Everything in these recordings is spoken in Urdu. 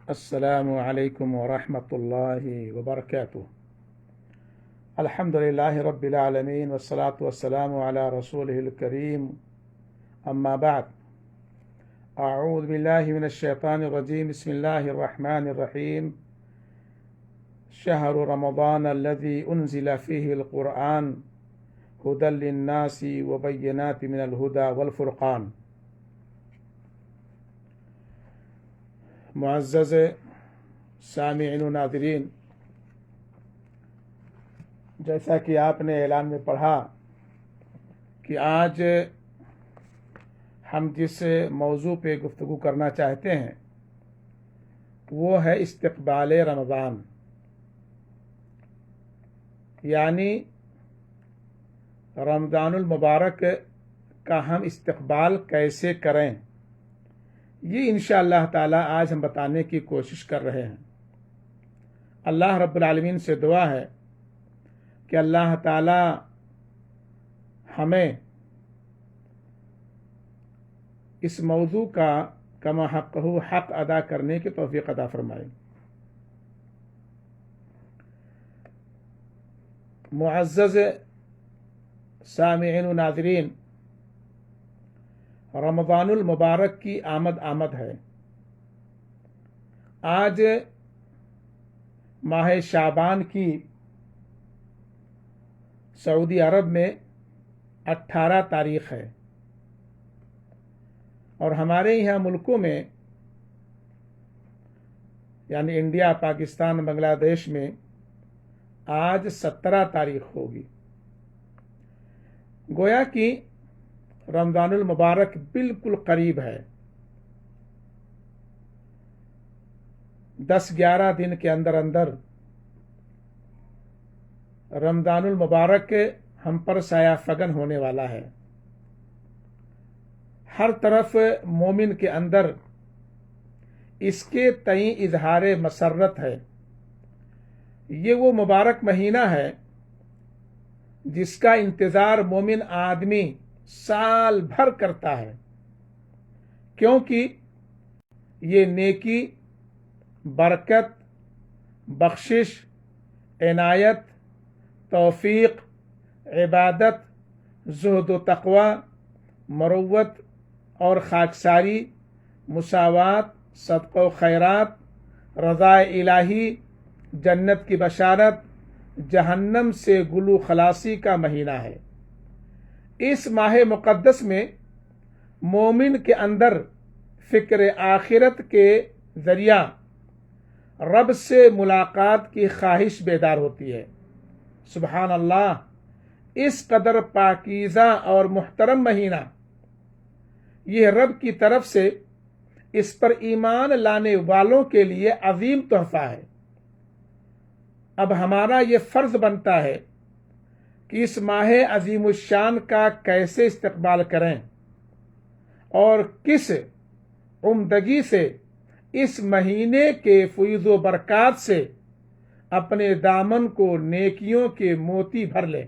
السلام علیکم ورحمۃ اللہ وبرکاتہ۔ الحمد للہ رب العالمین والصلاة والسلام علی رسولہ الکریم، اما بعد، اعوذ باللہ من الشیطان الرجیم، بسم اللہ الرحمن الرحیم۔ شہر رمضان الذی انزل فیہ القرآن ھدی للناس وبینات من الھدی والفرقان۔ معزز سامعین و ناظرین، جیسا کہ آپ نے اعلان میں پڑھا کہ آج ہم جس موضوع پہ گفتگو کرنا چاہتے ہیں وہ ہے استقبال رمضان، یعنی رمضان المبارک کا ہم استقبال کیسے کریں، یہ انشاءاللہ تعالی آج ہم بتانے کی کوشش کر رہے ہیں۔ اللہ رب العالمین سے دعا ہے کہ اللہ تعالی ہمیں اس موضوع کا کما حقہ حق ادا کرنے کی توفیق عطا فرمائے۔ معزز سامعین و ناظرین، رمضان المبارک کی آمد ہے۔ آج ماہ شعبان کی سعودی عرب میں 18 تاریخ ہے، اور ہمارے یہاں ملکوں میں یعنی انڈیا، پاکستان، بنگلہ دیش میں آج 17 تاریخ ہوگی۔ گویا کہ رمضان المبارک بالکل قریب ہے۔ 10-11 دن کے اندر رمضان المبارک ہم پر سایہ فگن ہونے والا ہے۔ ہر طرف مومن کے اندر اس کے تئیں اظہار مسرت ہے۔ یہ وہ مبارک مہینہ ہے جس کا انتظار مومن آدمی سال بھر کرتا ہے، کیونکہ یہ نیکی، برکت، بخشش، عنایت، توفیق، عبادت، زہد و تقوی، مروت اور خاکساری، مساوات، صدقہ و خیرات، رضا الہی، جنت کی بشارت، جہنم سے گلو خلاصی کا مہینہ ہے۔ اس ماہ مقدس میں مومن کے اندر فکر آخرت کے ذریعہ رب سے ملاقات کی خواہش بیدار ہوتی ہے۔ سبحان اللہ، اس قدر پاکیزہ اور محترم مہینہ، یہ رب کی طرف سے اس پر ایمان لانے والوں کے لیے عظیم تحفہ ہے۔ اب ہمارا یہ فرض بنتا ہے کہ اس ماہ عظیم الشان کا کیسے استقبال کریں اور کس عمدگی سے اس مہینے کے فیض و برکات سے اپنے دامن کو نیکیوں کے موتی بھر لیں۔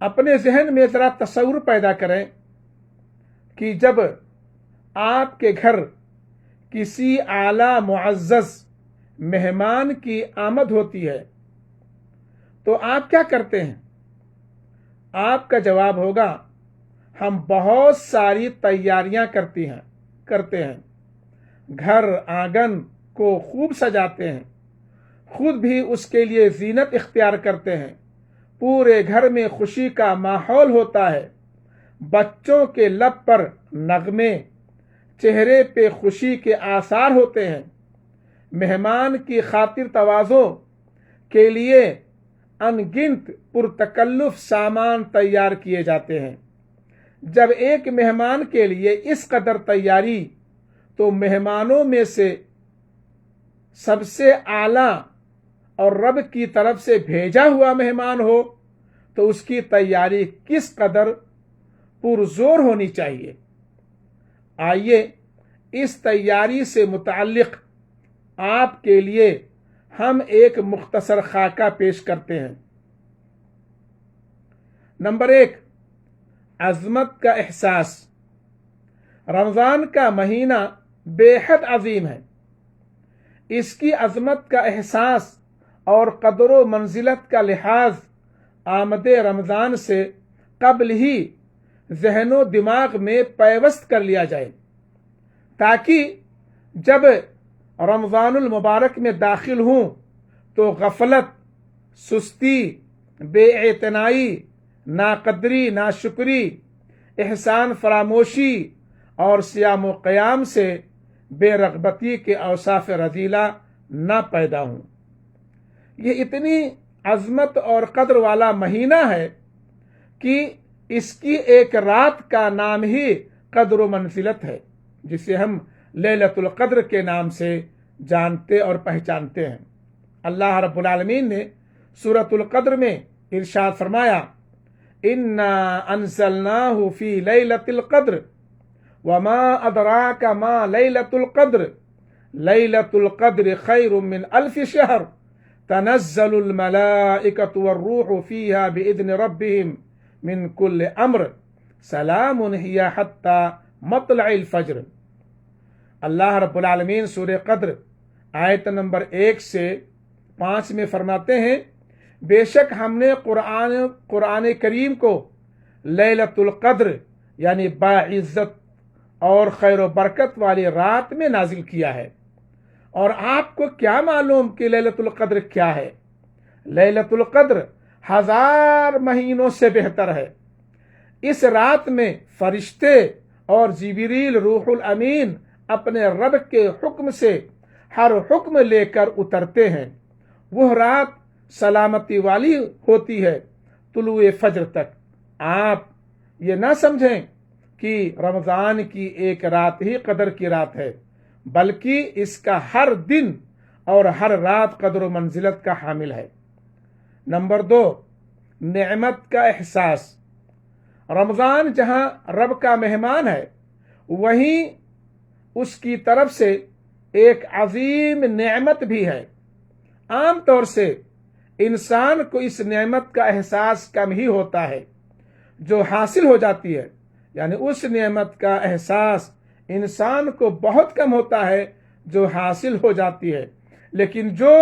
اپنے ذہن میں ذرا تصور پیدا کریں کہ جب آپ کے گھر کسی اعلیٰ معزز مہمان کی آمد ہوتی ہے تو آپ کیا کرتے ہیں؟ آپ کا جواب ہوگا، ہم بہت ساری تیاریاں کرتے ہیں، گھر آنگن کو خوب سجاتے ہیں، خود بھی اس کے لیے زینت اختیار کرتے ہیں، پورے گھر میں خوشی کا ماحول ہوتا ہے، بچوں کے لب پر نغمے، چہرے پہ خوشی کے آثار ہوتے ہیں، مہمان کی خاطر تواضع کے لیے ان گنت پرتکلف سامان تیار کیے جاتے ہیں۔ جب ایک مہمان کے لیے اس قدر تیاری، تو مہمانوں میں سے سب سے اعلیٰ اور رب کی طرف سے بھیجا ہوا مہمان ہو تو اس کی تیاری کس قدر پرزور ہونی چاہیے۔ آئیے اس تیاری سے متعلق آپ کے لیے ہم ایک مختصر خاکہ پیش کرتے ہیں۔ نمبر 1، عظمت کا احساس۔ رمضان کا مہینہ بے حد عظیم ہے۔ اس کی عظمت کا احساس اور قدر و منزلت کا لحاظ آمد رمضان سے قبل ہی ذہن و دماغ میں پیوست کر لیا جائے، تاکہ جب رمضان المبارک میں داخل ہوں تو غفلت، سستی، بے اعتنائی، ناقدری، ناشکری، احسان فراموشی اور صیام و قیام سے بے رغبتی کے اوصاف رذیلہ نہ پیدا ہوں۔ یہ اتنی عظمت اور قدر والا مہینہ ہے کہ اس کی ایک رات کا نام ہی قدر و منزلت ہے، جسے ہم لیلۃ القدر کے نام سے جانتے اور پہچانتے ہیں۔ اللہ رب العالمین نے سورۃ القدر میں ارشاد فرمایا، انا انزلناہ فی لیلۃ القدر وما ادراک ما لیلۃ القدر لیلۃ القدر خیر من الف شہر تنزل الملائکۃ والروح فیہا باذن ربہم من کل امر سلام ہی حتی مطلع الفجر۔ اللہ رب العالمین سورہ قدر آیت نمبر 1 سے 5 میں فرماتے ہیں، بے شک ہم نے قرآن کریم کو لیلۃ القدر یعنی باعزت اور خیر و برکت والی رات میں نازل کیا ہے۔ اور آپ کو کیا معلوم کہ لیلۃ القدر کیا ہے؟ لیلۃ القدر 1000 مہینوں سے بہتر ہے۔ اس رات میں فرشتے اور جبریل روح الامین اپنے رب کے حکم سے ہر حکم لے کر اترتے ہیں۔ وہ رات سلامتی والی ہوتی ہے طلوع فجر تک۔ آپ یہ نہ سمجھیں کہ رمضان کی ایک رات ہی قدر کی رات ہے، بلکہ اس کا ہر دن اور ہر رات قدر و منزلت کا حامل ہے۔ نمبر 2، نعمت کا احساس۔ رمضان جہاں رب کا مہمان ہے، وہیں اس کی طرف سے ایک عظیم نعمت بھی ہے۔ عام طور سے انسان کو اس نعمت کا احساس کم ہی ہوتا ہے جو حاصل ہو جاتی ہے، یعنی اس نعمت کا احساس انسان کو بہت کم ہوتا ہے جو حاصل ہو جاتی ہے، لیکن جو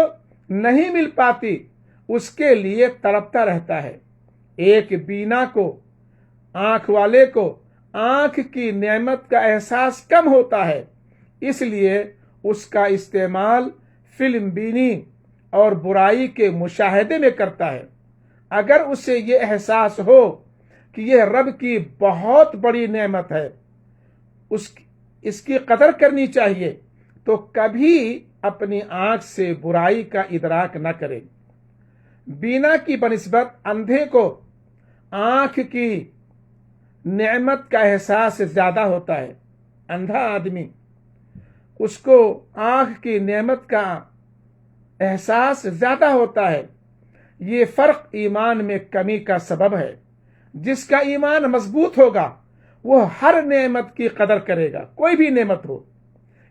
نہیں مل پاتی اس کے لیے تڑپتا رہتا ہے۔ ایک بینا کو، آنکھ والے کو آنکھ کی نعمت کا احساس کم ہوتا ہے، اس لیے اس کا استعمال فلم بینی اور برائی کے مشاہدے میں کرتا ہے۔ اگر اسے یہ احساس ہو کہ یہ رب کی بہت بڑی نعمت ہے، اس کی قدر کرنی چاہیے، تو کبھی اپنی آنکھ سے برائی کا ادراک نہ کرے۔ بینا کی بنسبت اندھے کو آنکھ کی نعمت کا احساس زیادہ ہوتا ہے۔ اندھا آدمی، اس کو آنکھ کی نعمت کا احساس زیادہ ہوتا ہے۔ یہ فرق ایمان میں کمی کا سبب ہے۔ جس کا ایمان مضبوط ہوگا وہ ہر نعمت کی قدر کرے گا، کوئی بھی نعمت ہو۔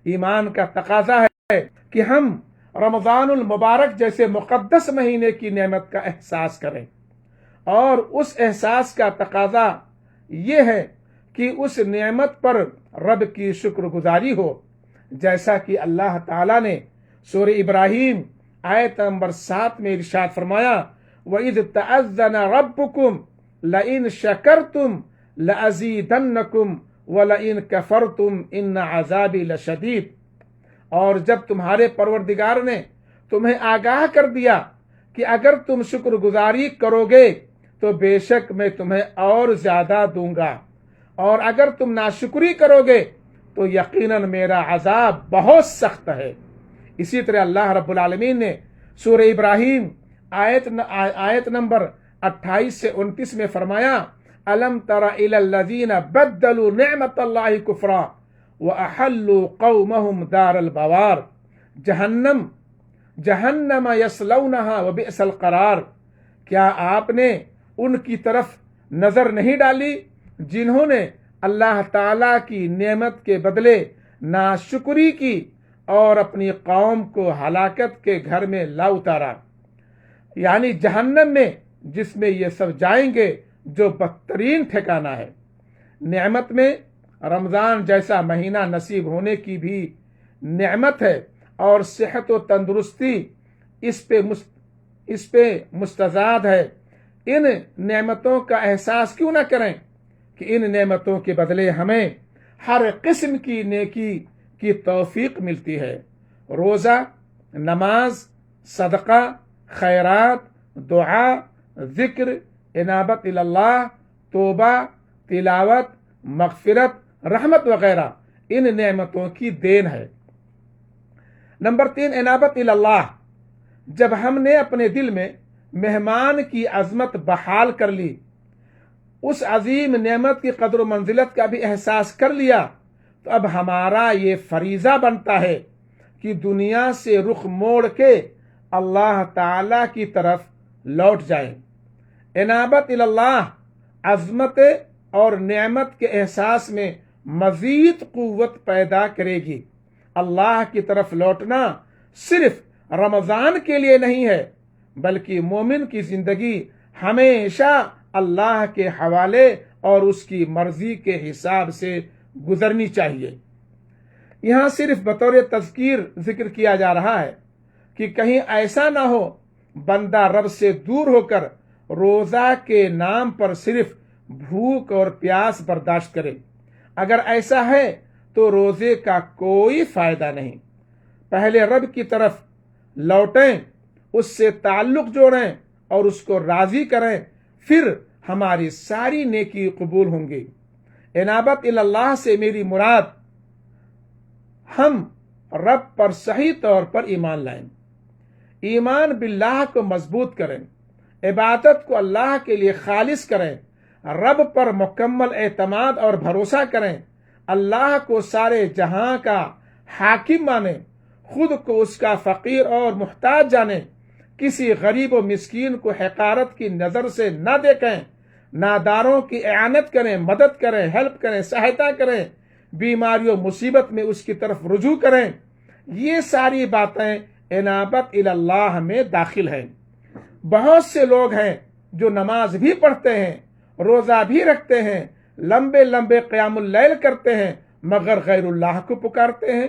ایمان کا تقاضا ہے کہ ہم رمضان المبارک جیسے مقدس مہینے کی نعمت کا احساس کریں، اور اس احساس کا تقاضا یہ ہے کہ اس نعمت پر رب کی شکر گزاری ہو، جیسا کہ اللہ تعالیٰ نے سورہ ابراہیم آیت نمبر 7 میں ارشاد فرمایا، وَإِذْ تَأَذَّنَ رَبُّكُمْ لَئِن شَكَرْتُمْ لَأَزِيدَنَّكُمْ وَلَئِن كَفَرْتُمْ إِنَّ عَذَابِي لَشَدِيدٌ۔ اور جب تمہارے پروردگار نے تمہیں آگاہ کر دیا کہ اگر تم شکر گزاری کرو گے تو بے شک میں تمہیں اور زیادہ دوں گا، اور اگر تم ناشکری کرو گے تو یقیناً میرا عذاب بہت سخت ہے۔ اسی طرح اللہ رب العالمین نے سورہ ابراہیم آیت نمبر 28 سے 29 میں فرمایا، أَلَمْ تَرَ إِلَى الَّذِينَ بَدَّلُوا نِعْمَةَ اللَّهِ كُفْرًا وَأَحَلُّوا قَوْمَهُمْ دَارَ الْبَوَارِ۔ جہنم یصلونها وبئس القرار۔ کیا آپ نے ان کی طرف نظر نہیں ڈالی جنہوں نے اللہ تعالیٰ کی نعمت کے بدلے ناشکری کی اور اپنی قوم کو ہلاکت کے گھر میں لا اتارا، یعنی جہنم میں، جس میں یہ سب جائیں گے جو بدترین ٹھکانہ ہے۔ نعمت میں رمضان جیسا مہینہ نصیب ہونے کی بھی نعمت ہے، اور صحت و تندرستی اس پہ مستزاد ہے۔ ان نعمتوں کا احساس کیوں نہ کریں کہ ان نعمتوں کے بدلے ہمیں ہر قسم کی نیکی کی توفیق ملتی ہے۔ روزہ، نماز، صدقہ، خیرات، دعا، ذکر، انابت اللہ، توبہ، تلاوت، مغفرت، رحمت وغیرہ ان نعمتوں کی دین ہے۔ نمبر 3، انابت اللہ۔ جب ہم نے اپنے دل میں مہمان کی عظمت بحال کر لی، اس عظیم نعمت کی قدر و منزلت کا بھی احساس کر لیا، تو اب ہمارا یہ فریضہ بنتا ہے کہ دنیا سے رخ موڑ کے اللہ تعالی کی طرف لوٹ جائیں۔ انابت اللہ عظمت اور نعمت کے احساس میں مزید قوت پیدا کرے گی۔ اللہ کی طرف لوٹنا صرف رمضان کے لیے نہیں ہے، بلکہ مومن کی زندگی ہمیشہ اللہ کے حوالے اور اس کی مرضی کے حساب سے گزرنی چاہیے۔ یہاں صرف بطور تذکیر ذکر کیا جا رہا ہے کہ کہیں ایسا نہ ہو بندہ رب سے دور ہو کر روزہ کے نام پر صرف بھوک اور پیاس برداشت کرے۔ اگر ایسا ہے تو روزے کا کوئی فائدہ نہیں۔ پہلے رب کی طرف لوٹیں، اس سے تعلق جوڑیں اور اس کو راضی کریں، پھر ہماری ساری نیکی قبول ہوں گی۔ انابت اللہ سے میری مراد ہم رب پر صحیح طور پر ایمان لائیں، ایمان باللہ کو مضبوط کریں، عبادت کو اللہ کے لیے خالص کریں، رب پر مکمل اعتماد اور بھروسہ کریں، اللہ کو سارے جہاں کا حاکم مانیں، خود کو اس کا فقیر اور محتاج جانیں، کسی غریب و مسکین کو حقارت کی نظر سے نہ دیکھیں، ناداروں کی اعانت کریں، مدد کریں، ہیلپ کریں، سہایتا کریں، بیماری و مصیبت میں اس کی طرف رجوع کریں۔ یہ ساری باتیں انابت اللہ میں داخل ہیں۔ بہت سے لوگ ہیں جو نماز بھی پڑھتے ہیں، روزہ بھی رکھتے ہیں، لمبے لمبے قیام اللیل کرتے ہیں، مگر غیر اللہ کو پکارتے ہیں،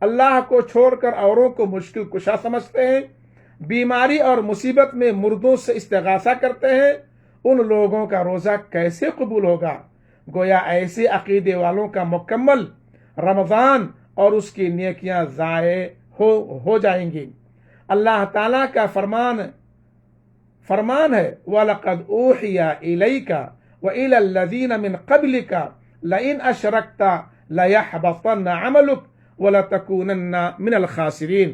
اللہ کو چھوڑ کر اوروں کو مشکل کشا سمجھتے ہیں، بیماری اور مصیبت میں مردوں سے استغاثہ کرتے ہیں۔ ان لوگوں کا روزہ کیسے قبول ہوگا؟ گویا ایسے عقیدے والوں کا مکمل رمضان اور اس کی نیکیاں ضائع ہو جائیں گی۔ اللہ تعالیٰ کا فرمان ہے وَلَقَدْ أُوحِيَ إِلَيْكَ وَإِلَى الَّذِينَ مِنْ قَبْلِكَ لَئِنْ أَشْرَكْتَ لَيَحْبَطَنَّ عَمَلُكَ وَلَتَكُونَنَّ مِنَ الْخَاسِرِينَ۔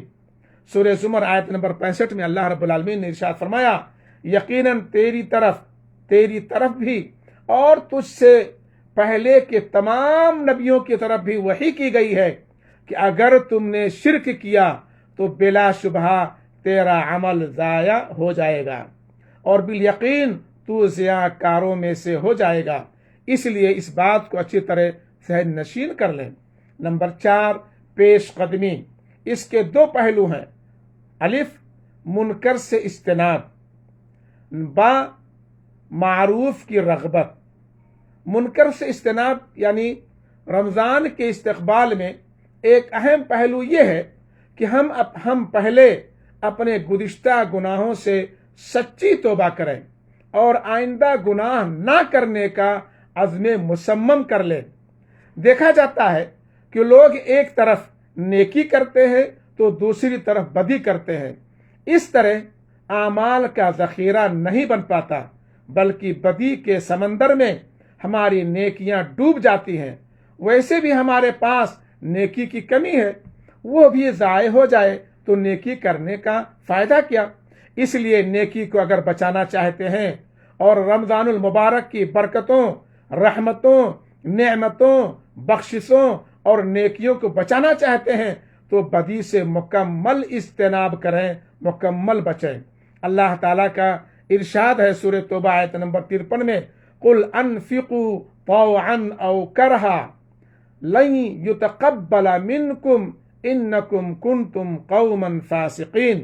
سورہ زمر آیت نمبر 65 میں اللہ رب العالمین نے ارشاد فرمایا، یقیناً تیری طرف بھی اور تجھ سے پہلے کے تمام نبیوں کی طرف بھی وحی کی گئی ہے کہ اگر تم نے شرک کیا تو بلا شبہ تیرا عمل ضائع ہو جائے گا اور بالیقین تو ضیاء کاروں میں سے ہو جائے گا۔ اس لیے اس بات کو اچھی طرح ذہن نشین کر لیں۔ نمبر 4، پیش قدمی۔ اس کے 2 پہلو ہیں، الف منکر سے اجتناب، با معروف کی رغبت۔ منکر سے اجتناب یعنی رمضان کے استقبال میں ایک اہم پہلو یہ ہے کہ ہم پہلے اپنے گزشتہ گناہوں سے سچی توبہ کریں اور آئندہ گناہ نہ کرنے کا عزم مصمم کر لیں۔ دیکھا جاتا ہے کہ لوگ ایک طرف نیکی کرتے ہیں تو دوسری طرف بدی کرتے ہیں۔ اس طرح اعمال کا ذخیرہ نہیں بن پاتا، بلکہ بدی کے سمندر میں ہماری نیکیاں ڈوب جاتی ہیں۔ ویسے بھی ہمارے پاس نیکی کی کمی ہے، وہ بھی ضائع ہو جائے تو نیکی کرنے کا فائدہ کیا؟ اس لیے نیکی کو اگر بچانا چاہتے ہیں اور رمضان المبارک کی برکتوں، رحمتوں، نعمتوں، بخششوں اور نیکیوں کو بچانا چاہتے ہیں تو بدی سے مکمل اجتناب کریں، مکمل بچیں۔ اللہ تعالیٰ کا ارشاد ہے سورہ توبہ آیت نمبر 53 میں، قُلْ أَنفِقُوا طَوْعًا أَوْ كَرْهًا لَن يُتَقَبَّلَ مِنْكُمْ إِنَّكُمْ كُنْتُمْ قَوْمًا فَاسِقِينَ۔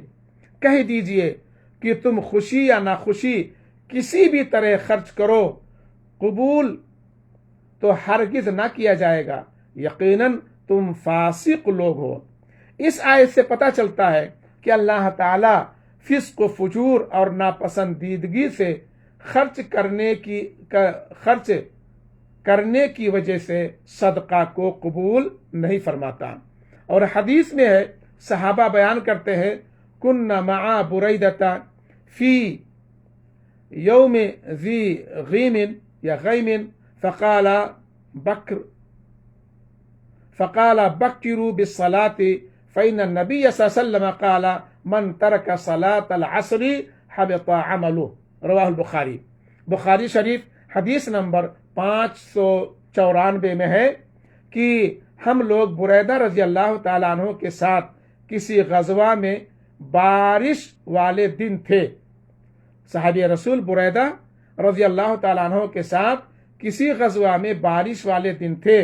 کہہ دیجئے کہ تم خوشی یا ناخوشی کسی بھی طرح خرچ کرو، قبول تو ہرگز نہ کیا جائے گا، یقیناً تم فاسق لوگ ہو۔ اس آیت سے پتہ چلتا ہے کہ اللہ تعالی فسق و فجور اور ناپسندیدگی سے خرچ کرنے کی وجہ سے صدقہ کو قبول نہیں فرماتا۔ اور حدیث میں ہے، صحابہ بیان کرتے ہیں، کننا مع بریدہ فی یوم ذی غیم یا غیم فقال بکروا بالصلاة فإن النبي صلی اللہ علیہ وسلم قال من ترک صلاة العصر حبط عمله، رواہ البخاری۔ بخاری شریف حدیث نمبر 594 میں ہے کہ ہم لوگ بریدہ رضی اللہ تعالیٰ عنہ کے ساتھ کسی غزوہ میں بارش والے دن تھے۔ صحابی رسول بریدہ رضی اللہ تعالیٰ عنہ کے ساتھ کسی غزوہ میں بارش والے دن تھے،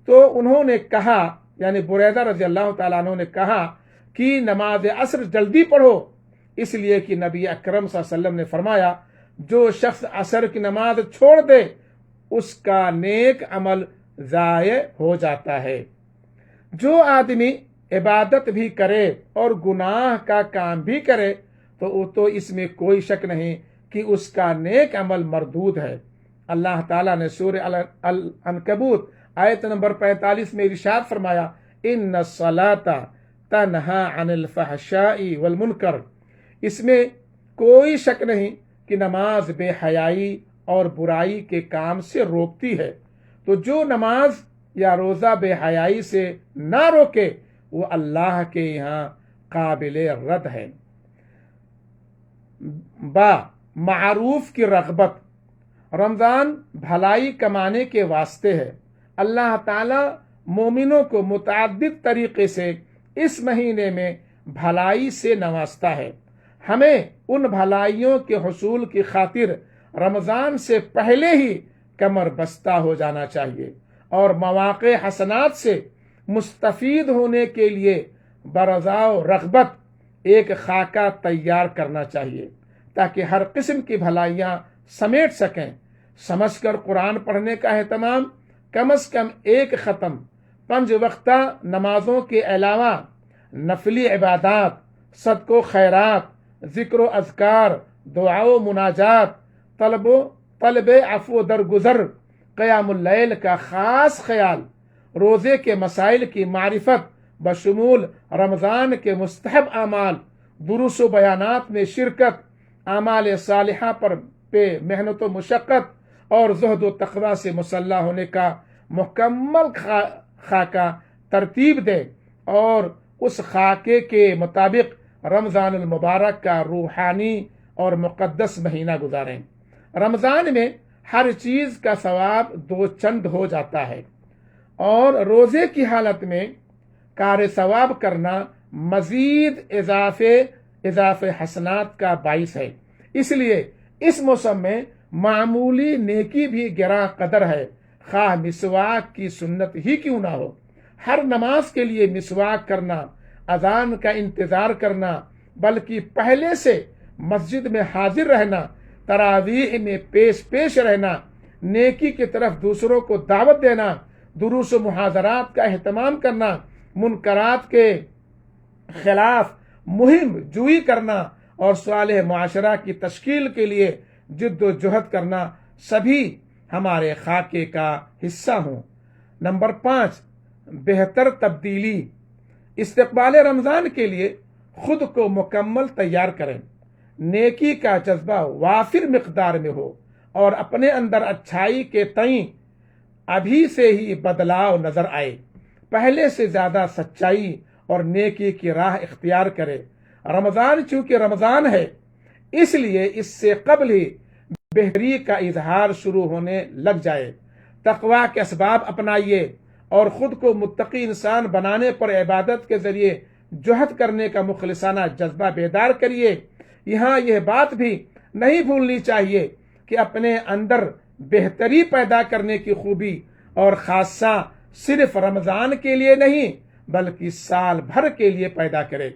تو انہوں نے کہا، یعنی بریدہ رضی اللہ تعالیٰ عنہ نے کہا کہ نماز عصر جلدی پڑھو، اس لیے کہ نبی اکرم صلی اللہ علیہ وسلم نے فرمایا، جو شخص عصر کی نماز چھوڑ دے اس کا نیک عمل ضائع ہو جاتا ہے۔ جو آدمی عبادت بھی کرے اور گناہ کا کام بھی کرے تو اس میں کوئی شک نہیں کہ اس کا نیک عمل مردود ہے۔ اللہ تعالیٰ نے سورہ العنکبوت آیت نمبر 45 میں ارشاد فرمایا، ان الصلاۃ تنہی عن الفحشاء والمنکر، اس میں کوئی شک نہیں کہ نماز بے حیائی اور برائی کے کام سے روکتی ہے، تو جو نماز یا روزہ بے حیائی سے نہ روکے وہ اللہ کے یہاں قابل رد ہے۔ معروف کی رغبت، رمضان بھلائی کمانے کے واسطے ہے۔ اللہ تعالی مومنوں کو متعدد طریقے سے اس مہینے میں بھلائی سے نوازتا ہے۔ ہمیں ان بھلائیوں کے حصول کی خاطر رمضان سے پہلے ہی کمر بستہ ہو جانا چاہیے اور مواقع حسنات سے مستفید ہونے کے لیے برضا و رغبت ایک خاکہ تیار کرنا چاہیے تاکہ ہر قسم کی بھلائیاں سمیٹ سکیں۔ سمجھ کر قرآن پڑھنے کا اہتمام، کم از کم ایک ختم، 5 وقتہ نمازوں کے علاوہ نفلی عبادات، صدق و خیرات، ذکر و اذکار، دعا و مناجات، طلب عفو درگزر، قیام اللیل کا خاص خیال، روزے کے مسائل کی معرفت بشمول رمضان کے مستحب اعمال، دروس و بیانات میں شرکت، اعمال صالحہ پہ محنت و مشقت اور زہد و تقوی سے مسلح ہونے کا مکمل خاکہ ترتیب دے اور اس خاکے کے مطابق رمضان المبارک کا روحانی اور مقدس مہینہ گزاریں۔ رمضان میں ہر چیز کا ثواب 2 چند ہو جاتا ہے اور روزے کی حالت میں کار ثواب کرنا مزید اضافے حسنات کا باعث ہے۔ اس لیے اس موسم میں معمولی نیکی بھی گراں قدر ہے، خواہ مسواک کی سنت ہی کیوں نہ ہو۔ ہر نماز کے لیے مسواک کرنا، اذان کا انتظار کرنا، بلکہ پہلے سے مسجد میں حاضر رہنا، تراویح میں پیش رہنا، نیکی کی طرف دوسروں کو دعوت دینا، دروس و محاضرات کا اہتمام کرنا، منکرات کے خلاف مہم جوئی کرنا اور صالح معاشرہ کی تشکیل کے لیے جد و جہد کرنا سبھی ہمارے خاکے کا حصہ ہوں۔ نمبر 5، بہتر تبدیلی۔ استقبال رمضان کے لیے خود کو مکمل تیار کریں، نیکی کا جذبہ وافر مقدار میں ہو اور اپنے اندر اچھائی کے تئیں ابھی سے ہی بدلاؤ نظر آئے، پہلے سے زیادہ سچائی اور نیکی کی راہ اختیار کرے۔ رمضان چونکہ رمضان ہے، اس لیے اس سے قبل ہی بہتری کا اظہار شروع ہونے لگ جائے۔ تقوی کے اسباب اپنائیے اور خود کو متقی انسان بنانے پر عبادت کے ذریعے جہد کرنے کا مخلصانہ جذبہ بیدار کریے۔ یہاں یہ بات بھی نہیں بھولنی چاہیے کہ اپنے اندر بہتری پیدا کرنے کی خوبی اور خاصہ صرف رمضان کے لیے نہیں بلکہ سال بھر کے لیے پیدا کرے۔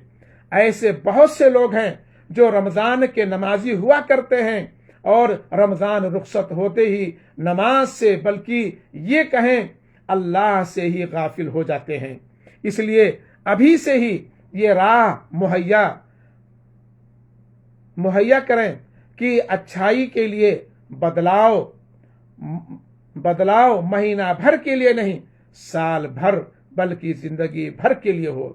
ایسے بہت سے لوگ ہیں جو رمضان کے نمازی ہوا کرتے ہیں اور رمضان رخصت ہوتے ہی نماز سے بلکہ یہ کہیں اللہ سے ہی غافل ہو جاتے ہیں۔ اس لیے ابھی سے ہی یہ راہ مہیا کریں کہ اچھائی کے لیے بدلاؤ مہینہ بھر کے لیے نہیں، سال بھر بلکہ زندگی بھر کے لیے ہو۔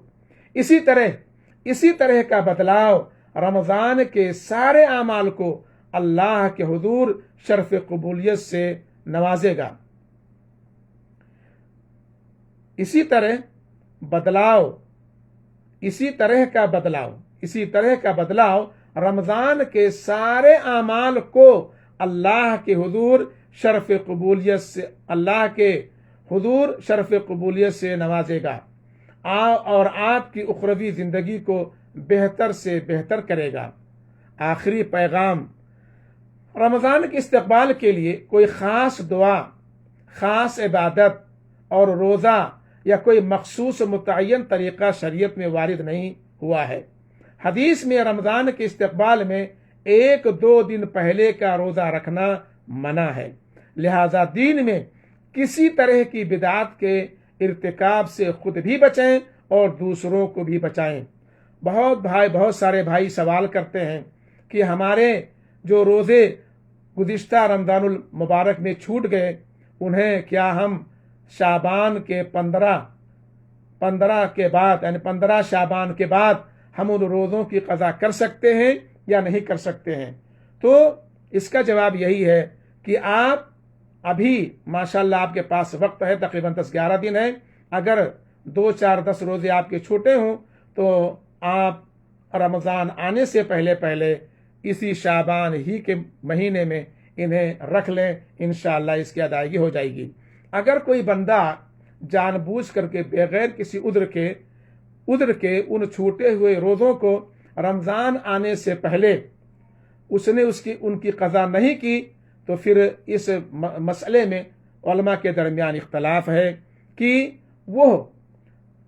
اسی طرح کا بدلاؤ رمضان کے سارے اعمال کو اللہ کے حضور شرف قبولیت سے نوازے گا۔ اسی طرح کا بدلاؤ رمضان کے سارے اعمال کو اللہ کے حضور شرف قبولیت سے نوازے گا اور آپ کی اخروی زندگی کو بہتر سے بہتر کرے گا۔ آخری پیغام، رمضان کے استقبال کے لیے کوئی خاص دعا، خاص عبادت اور روزہ یا کوئی مخصوص متعین طریقہ شریعت میں وارد نہیں ہوا ہے۔ حدیث میں رمضان کے استقبال میں 1-2 دن پہلے کا روزہ رکھنا منع ہے، لہذا دین میں کسی طرح کی بدعات کے ارتکاب سے خود بھی بچیں اور دوسروں کو بھی بچائیں۔ بہت سارے بھائی سوال کرتے ہیں کہ ہمارے جو روزے گزشتہ رمضان المبارک میں چھوٹ گئے، انہیں کیا ہم شعبان کے 15 کے بعد یعنی 15 شعبان کے بعد ہم ان روزوں کی قضا کر سکتے ہیں یا نہیں کر سکتے ہیں؟ تو اس کا جواب یہی ہے کہ آپ ابھی ماشاءاللہ آپ کے پاس وقت ہے، تقریباً 10-11 دن ہے۔ اگر 2-4-10 روزے آپ کے چھوٹے ہوں تو آپ رمضان آنے سے پہلے اسی شعبان ہی کے مہینے میں انہیں رکھ لیں، انشاءاللہ اس کی ادائیگی ہو جائے گی۔ اگر کوئی بندہ جان بوجھ کر کے بغیر کسی عذر کے ان چھوٹے ہوئے روزوں کو رمضان آنے سے پہلے اس نے ان کی قضا نہیں کی تو پھر اس مسئلے میں علماء کے درمیان اختلاف ہے کہ وہ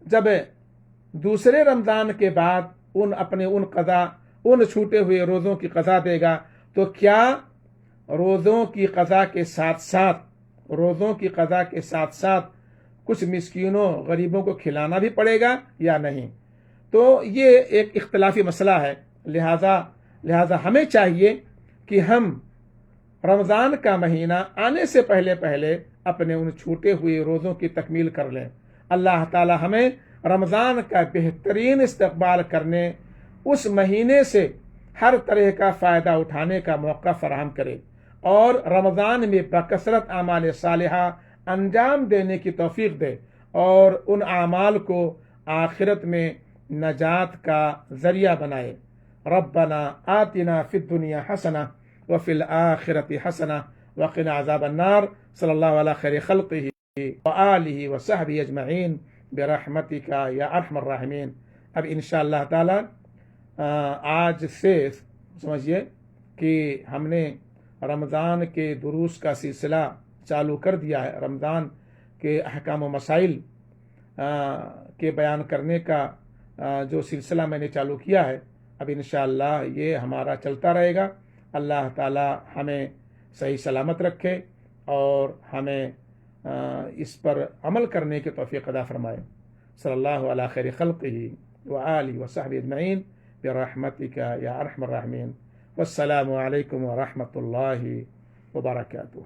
جب دوسرے رمضان کے بعد ان چھوٹے ہوئے روزوں کی قضا دے گا تو کیا روزوں کی قضا کے ساتھ کچھ مسکینوں غریبوں کو کھلانا بھی پڑے گا یا نہیں؟ تو یہ ایک اختلافی مسئلہ ہے، لہذا ہمیں چاہیے کہ ہم رمضان کا مہینہ آنے سے پہلے اپنے ان چھوٹے ہوئے روزوں کی تکمیل کر لیں۔ اللہ تعالی ہمیں رمضان کا بہترین استقبال کرنے، اس مہینے سے ہر طرح کا فائدہ اٹھانے کا موقع فراہم کرے اور رمضان میں بکثرت اعمال صالحہ انجام دینے کی توفیق دے اور ان اعمال کو آخرت میں نجات کا ذریعہ بنائے۔ ربنا آتنا فی الدنیا حسنہ وفی الآخرۃ حسنہ وقنا عذاب النار۔ صلی اللہ علی خیر خلقہ وآلہ وصحبہ اجمعین برحمتک یا ارحم الراحمین۔ اب انشاءاللہ تعالی آج سے سمجھیے کہ ہم نے رمضان کے دروس کا سلسلہ چالو کر دیا ہے۔ رمضان کے احکام و مسائل کے بیان کرنے کا جو سلسلہ میں نے چالو کیا ہے، اب انشاءاللہ یہ ہمارا چلتا رہے گا۔ اللہ تعالی ہمیں صحیح سلامت رکھے اور ہمیں اس پر عمل کرنے کی توفیق عطا فرمائے۔ صلی اللہ علی خیر خلقہ وآلہ وصحبہ اجمعین برحمتک یا ارحم الراحمین۔ والسلام علیکم ورحمۃ اللہ وبرکاتہ۔